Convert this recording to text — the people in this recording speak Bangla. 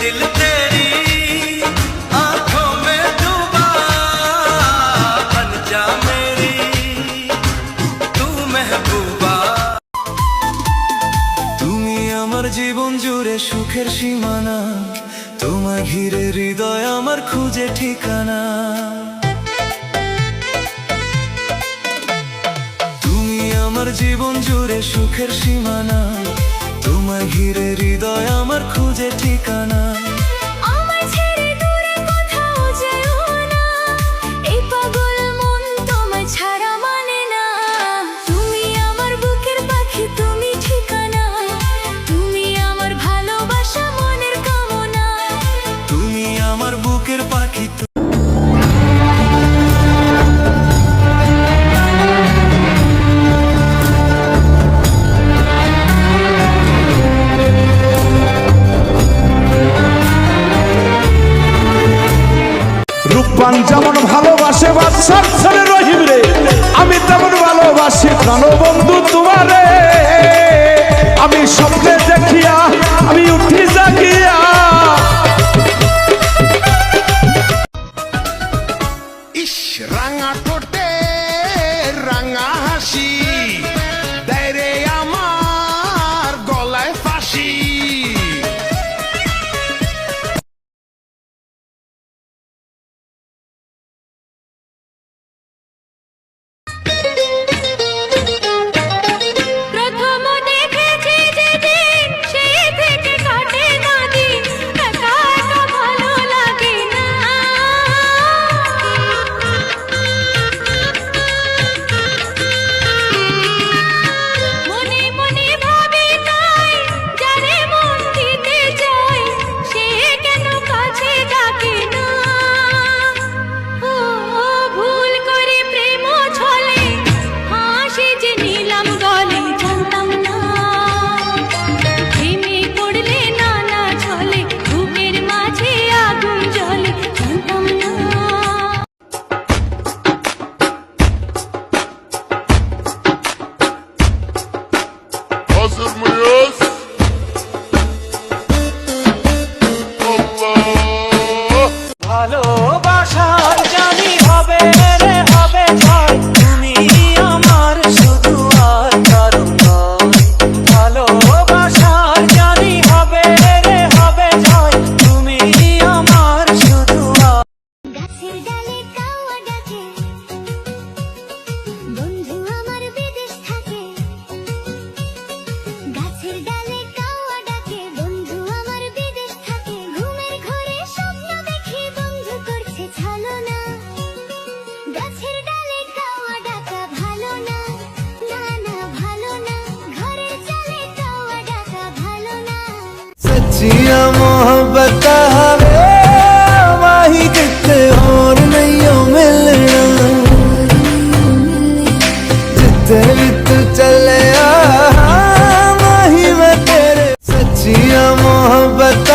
दिल तेरी आंखों में डूबा, बन जा मेरी तू महबूबा। তুমি আমার জীবন জুড়ে সুখের সীমানা, তোমায় ঘিরে হৃদয় আমার খুঁজে ঠিকানা। তুমি আমার জীবন জুড়ে সুখের সীমানা, তোমায় ঘিরে হৃদয় আমার খুঁজে ঠিকানা। রূপবান যেমন ভালোবাসে বাদশার ছেলে রহিম রে, আমি তেমন ভালোবাসি প্রাণবন্ধু তোমারে। আমি স্বপ্নে দেখিয়া আমি উঠি জাগিয়া, ইস রাঙা ঠোঁটে রাঙা হাসি, দেয় রে আমার গলায় ফাঁসি। Hazır mıyız? Allah! ভালোবাসার জানি হবে রে হবে জয়, তুমি আমার শুধু আর কারণ নয়। ভালোবাসার জানি হবে রে হবে জয়, তুমি আমার শুধু আর। গাছের ডালে কাওয়া ডাকে, বন্ধু আমার বিদেশ থাকে। গাছের ডালে কাওয়া ডাকে, বন্ধু আমার বিদেশ থাকে। ঘুমের ঘরে স্বপ্ন দেখি বন্ধু করছে ছলনা। গাছের ডালে কাওয়া ডাকা ভালো না, না না ভালো না। ঘরের চালে কাওয়া ডাকা ভালো না। सच्चिया मोहब्बत हवे माही कितने और नहीं मिलना, जितने भी तू चले माही मैं तेरे। सच्चिया मोहब्बत